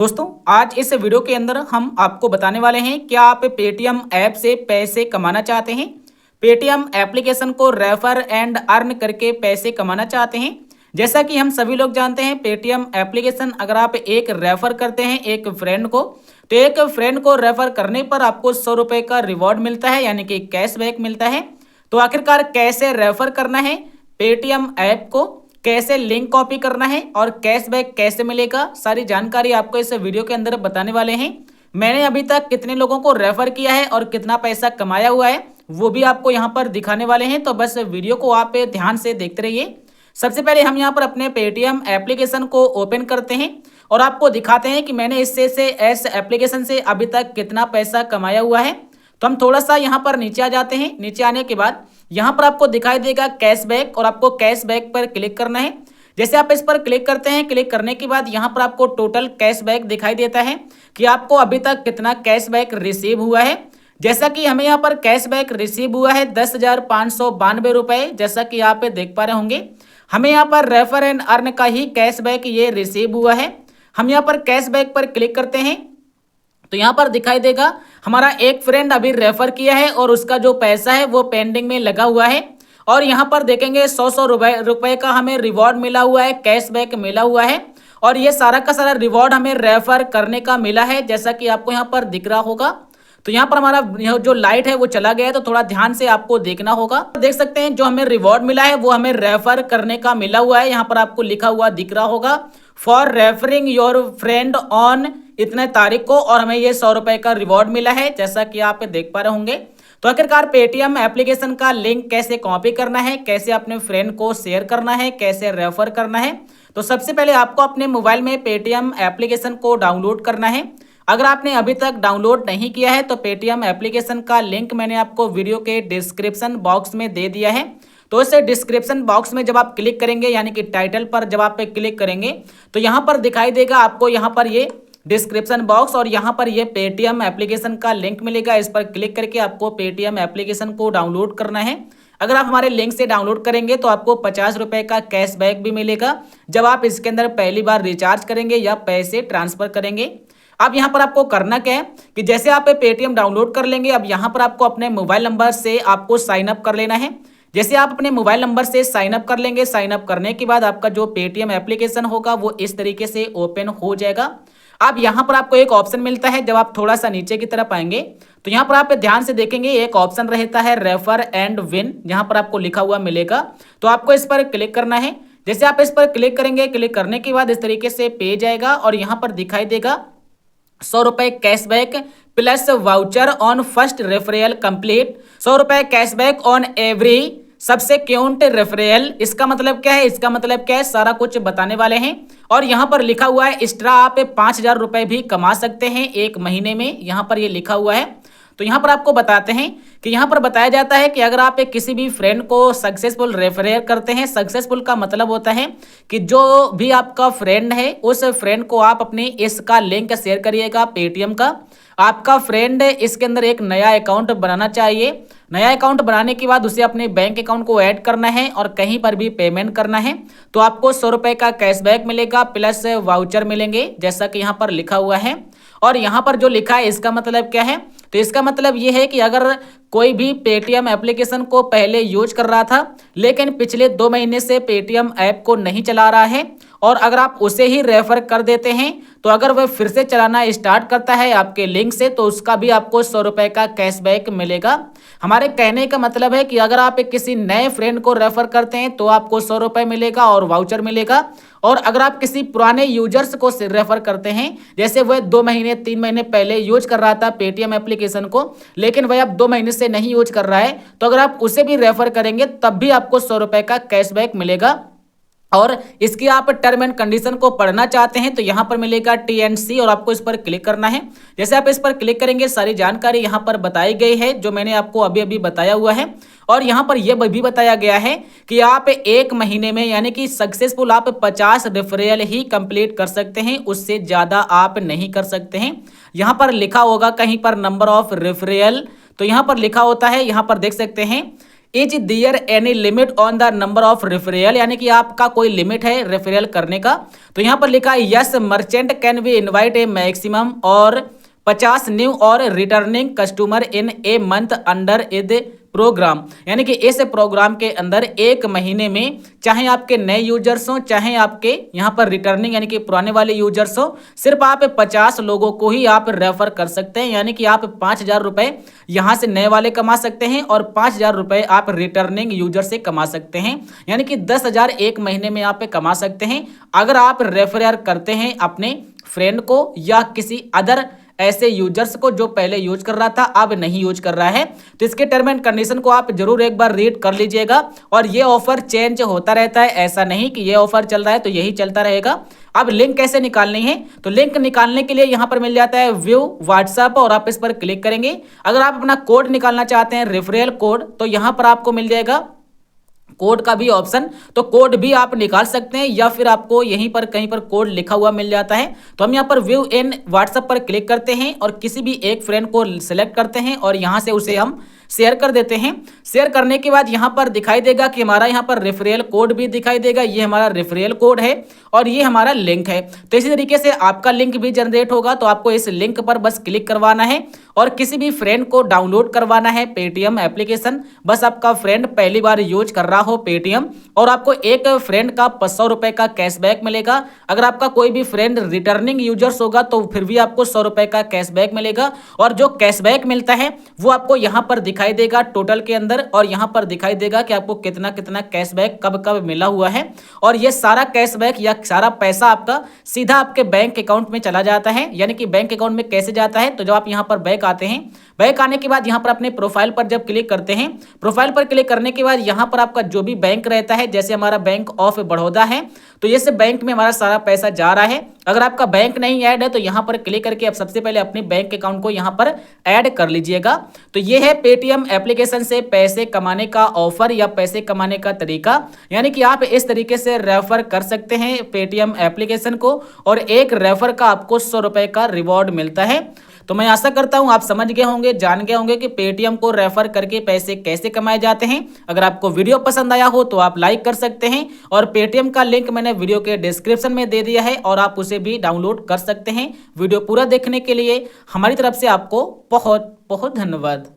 दोस्तों, आज इस वीडियो के अंदर हम आपको बताने वाले हैं कि आप पेटीएम ऐप से पैसे कमाना चाहते हैं। पेटीएम एप्लीकेशन को रेफर एंड अर्न करके पैसे कमाना चाहते हैं। जैसा कि हम सभी लोग जानते हैं, पेटीएम एप्लीकेशन अगर आप एक रेफर करते हैं एक फ्रेंड को, तो एक फ्रेंड को रेफर करने पर आपको 100 रुपये का रिवॉर्ड मिलता है, यानी कि कैशबैक मिलता है। तो आखिरकार कैसे रेफर करना है पेटीएम ऐप को, कैसे लिंक कॉपी करना है और कैशबैक कैसे मिलेगा, सारी जानकारी आपको इस वीडियो के अंदर बताने वाले हैं। मैंने अभी तक कितने लोगों को रेफर किया है और कितना पैसा कमाया हुआ है वो भी आपको यहाँ पर दिखाने वाले हैं, तो बस वीडियो को आप ध्यान से देखते रहिए। सबसे पहले हम यहाँ पर अपने पेटीएम एप्लीकेशन को ओपन करते हैं और आपको दिखाते हैं कि मैंने इससे इस एप्लीकेशन से अभी तक कितना पैसा कमाया हुआ है। तो हम थोड़ा सा यहाँ पर नीचे आ जाते हैं। नीचे आने के बाद यहाँ पर आपको दिखाई देगा कैशबैक और आपको कैशबैक पर क्लिक करना है। जैसे आप इस पर क्लिक करते हैं, क्लिक करने के बाद यहाँ पर आपको टोटल कैशबैक दिखाई देता है कि आपको अभी तक कितना कैशबैक रिसीव हुआ है। जैसा कि हमें यहाँ पर कैशबैक रिसीव हुआ है 10,592 रुपये, जैसा कि आप देख पा रहे होंगे। हमें यहाँ पर रेफर एंड अर्न का ही कैशबैक ये रिसीव हुआ है। हम यहाँ पर कैशबैक पर क्लिक करते हैं तो यहाँ पर दिखाई देगा हमारा एक फ्रेंड अभी रेफर किया है और उसका जो पैसा है वो पेंडिंग में लगा हुआ है। और यहाँ पर देखेंगे 100 रुपए का हमें रिवॉर्ड मिला हुआ है, कैशबैक मिला हुआ है। और ये सारा का सारा रिवॉर्ड हमें रेफर करने का मिला है, जैसा कि आपको यहाँ पर दिख रहा होगा। तो यहाँ पर हमारा जो लाइट है वो चला गया है, तो थोड़ा ध्यान से आपको देखना होगा। देख सकते हैं जो हमें रिवॉर्ड मिला है वो हमें रेफर करने का मिला हुआ है। यहाँ पर आपको लिखा हुआ दिख रहा होगा for referring your friend on इतने तारीख को, और हमें ये 100 रुपए का रिवॉर्ड मिला है, जैसा कि आप देख पा रहे होंगे। तो आखिरकार पेटीएम एप्लीकेशन का लिंक कैसे कॉपी करना है, कैसे अपने फ्रेंड को शेयर करना है, कैसे रेफर करना है, तो सबसे पहले आपको अपने मोबाइल में पेटीएम एप्लीकेशन को डाउनलोड करना है। अगर आपने अभी तक डाउनलोड नहीं किया है तो पेटीएम एप्लीकेशन का लिंक मैंने आपको वीडियो के डिस्क्रिप्शन बॉक्स में दे दिया है। तो इस डिस्क्रिप्शन बॉक्स में जब आप क्लिक करेंगे, यानी कि टाइटल पर जब आप क्लिक करेंगे तो यहाँ पर दिखाई देगा आपको यहाँ पर ये डिस्क्रिप्शन बॉक्स और यहाँ पर ये पेटीएम एप्लीकेशन का लिंक मिलेगा। इस पर क्लिक करके आपको पेटीएम एप्लीकेशन को डाउनलोड करना है। अगर आप हमारे लिंक से डाउनलोड करेंगे तो आपको 50 रुपये का कैशबैक भी मिलेगा जब आप इसके अंदर पहली बार रिचार्ज करेंगे या पैसे ट्रांसफर करेंगे। अब यहाँ पर आपको करना क्या है कि जैसे आप पेटीएम डाउनलोड कर लेंगे, अब यहाँ पर आपको अपने मोबाइल नंबर से आपको साइन अप कर लेना है। जैसे आप अपने मोबाइल नंबर से साइन अप कर लेंगे, साइन अप करने के बाद आपका जो पेटीएम एप्लीकेशन होगा वो इस तरीके से ओपन हो जाएगा। अब यहाँ पर आपको एक ऑप्शन मिलता है, जब आप थोड़ा सा नीचे की तरफ आएंगे तो यहाँ पर आप ध्यान से देखेंगे एक ऑप्शन रहता है रेफर एंड विन, यहाँ पर आपको लिखा हुआ मिलेगा। तो आपको इस पर क्लिक करना है। जैसे आप इस पर क्लिक करेंगे, क्लिक करने के बाद इस तरीके से पेज आएगा और यहाँ पर दिखाई देगा 100 रुपये cashback plus voucher on first referral complete, 100 रुपये कैशबैक ऑन एवरी सबसे क्यूट रेफरल। इसका मतलब क्या है, इसका मतलब क्या है, सारा कुछ बताने वाले हैं। और यहाँ पर लिखा हुआ है एक्स्ट्रा आप 5,000 रुपये भी कमा सकते हैं एक महीने में, यहाँ पर ये लिखा हुआ है। तो यहाँ पर आपको बताते हैं कि यहाँ पर बताया जाता है कि अगर आप किसी भी फ्रेंड को सक्सेसफुल रेफर करते हैं, सक्सेसफुल का मतलब होता है कि जो भी आपका फ्रेंड है उस फ्रेंड को आप अपने इसका लिंक शेयर करिएगा पेटीएम का। आपका फ्रेंड इसके अंदर एक नया अकाउंट बनाना चाहिए। नया अकाउंट बनाने के बाद उसे अपने बैंक अकाउंट को ऐड करना है और कहीं पर भी पेमेंट करना है, तो आपको 100 रुपये का कैशबैक मिलेगा प्लस वाउचर मिलेंगे, जैसा कि यहाँ पर लिखा हुआ है। और यहाँ पर जो लिखा है इसका मतलब क्या है, तो इसका मतलब ये है कि अगर कोई भी पेटीएम एप्लीकेशन को पहले यूज कर रहा था लेकिन पिछले 2 महीने से पेटीएम ऐप को नहीं चला रहा है और अगर आप उसे ही रेफर कर देते हैं तो अगर वह फिर से चलाना स्टार्ट करता है आपके लिंक से तो उसका भी आपको 100 रुपये का कैशबैक मिलेगा। हमारे कहने का मतलब है कि अगर आप किसी नए फ्रेंड को रेफर करते हैं तो आपको 100 रुपये मिलेगा और वाउचर मिलेगा। और अगर आप किसी पुराने यूजर्स को रेफर करते हैं, जैसे वह 2 महीने 3 महीने पहले यूज कर रहा था पेटीएम एप्लीकेशन को लेकिन वह अब 2 महीने से नहीं यूज कर रहा है, तो अगर आप उसे भी रेफर करेंगे तब भी आपको 100 रुपये का कैशबैक मिलेगा। और इसकी आप टर्म एंड कंडीशन को पढ़ना चाहते हैं तो यहाँ पर मिलेगा TNC और आपको इस पर क्लिक करना है। जैसे आप इस पर क्लिक करेंगे सारी जानकारी यहाँ पर बताई गई है जो मैंने आपको अभी अभी बताया हुआ है। और यहाँ पर यह भी बताया गया है कि आप एक महीने में यानी कि सक्सेसफुल आप 50 रेफरल ही कंप्लीट कर सकते हैं, उससे ज़्यादा आप नहीं कर सकते हैं। यहाँ पर लिखा होगा कहीं पर नंबर ऑफ रेफरल, तो यहाँ पर लिखा होता है, यहाँ पर देख सकते हैं is there any limit on the number of referral, यानी कि आपका कोई लिमिट है रेफरल करने का। तो यहाँ पर लिखा है yes merchant can be invite a maximum of 50 new or returning customer in a month under the programme, यानी कि इस प्रोग्राम के अंदर एक महीने में चाहे आपके नए यूजर्स हो चाहे आपके यहाँ पर रिटर्निंग यानी कि पुराने वाले यूजर्स हो, सिर्फ आप 50 लोगों को ही आप रेफर कर सकते हैं। यानी कि आप 5,000 रुपए यहाँ से नए वाले कमा सकते हैं और 5,000 रुपए आप रिटर्निंग यूजर से कमा सकते हैं, यानी कि 10,000 एक महीने में आप कमा सकते हैं अगर आप रेफर करते हैं अपने फ्रेंड को या किसी अदर ऐसे यूजर्स को जो पहले यूज कर रहा था अब नहीं यूज कर रहा है। तो इसके टर्म एंड कंडीशन को आप जरूर एक बार रीड कर लीजिएगा। और ये ऑफर चेंज होता रहता है, ऐसा नहीं कि ये ऑफर चल रहा है तो यही चलता रहेगा। अब लिंक कैसे निकालनी है, तो लिंक निकालने के लिए यहां पर मिल जाता है व्यू व्हाट्सएप और आप इस पर क्लिक करेंगे। अगर आप अपना कोड निकालना चाहते हैं रेफरल कोड, तो यहां पर आपको मिल जाएगा कोड का भी ऑप्शन, तो कोड भी आप निकाल सकते हैं या फिर आपको यहीं पर कहीं पर कोड लिखा हुआ मिल जाता है। तो हम यहाँ पर व्यू इन व्हाट्सएप पर क्लिक करते हैं और किसी भी एक फ्रेंड को सिलेक्ट करते हैं और यहाँ से उसे हम शेयर कर देते हैं। शेयर करने के बाद यहाँ पर दिखाई देगा कि हमारा यहाँ पर रेफरल कोड भी दिखाई देगा, ये हमारा रेफरल कोड है और ये हमारा लिंक है। तो इसी तरीके से आपका लिंक भी जनरेट होगा, तो आपको इस लिंक पर बस क्लिक करवाना है और किसी भी फ्रेंड को डाउनलोड करवाना है पेटीएम एप्लीकेशन। बस आपका फ्रेंड पहली बार यूज कर रहा हो पेटीएम, और आपको एक फ्रेंड का 500 रुपए का कैशबैक मिलेगा। अगर आपका कोई भी फ्रेंड रिटर्निंग यूजर्स होगा तो फिर भी आपको 100 रुपए का कैशबैक मिलेगा। और जो कैशबैक मिलता है वो आपको यहाँ पर दिखाई देगा टोटल के अंदर, और यहाँ पर दिखाई देगा कि आपको कितना कितना कैशबैक कब कब मिला हुआ है। और ये सारा कैशबैक या सारा पैसा आपका सीधा आपके बैंक अकाउंट में चला जाता है। यानी कि बैंक अकाउंट में कैसे जाता है, तो जब आप यहाँ पर बैक आते हैं, बैक आने के बाद यहाँ पर अपने प्रोफाइल पर जब क्लिक करते हैं, प्रोफाइल पर क्लिक करने के बाद यहाँ पर आपका जो भी बैंक रहता है, जैसे हमारा बैंक ऑफ बड़ौदा है तो ये से बैंक में हमारा सारा पैसा जा रहा है। अगर आपका बैंक नहीं ऐड है तो यहाँ पर क्लिक करके आप सबसे पहले अपने बैंक अकाउंट को यहाँ पर ऐड कर लीजिएगा। तो ये है पेटीएम एप्लीकेशन से पैसे कमाने का ऑफर या पैसे कमाने का तरीका, यानी कि आप इस तरीके से रेफर कर सकते हैं पेटीएम एप्लीकेशन को और एक रेफर का आपको 100 रुपए का रिवॉर्ड मिलता है। तो मैं आशा करता हूं आप समझ गए होंगे, जान गए होंगे कि पेटीएम को रेफर करके पैसे कैसे कमाए जाते हैं। अगर आपको वीडियो पसंद आया हो तो आप लाइक कर सकते हैं और पेटीएम का लिंक मैंने वीडियो के डिस्क्रिप्शन में दे दिया है और आप उसे भी डाउनलोड कर सकते हैं। वीडियो पूरा देखने के लिए हमारी तरफ से आपको बहुत बहुत धन्यवाद।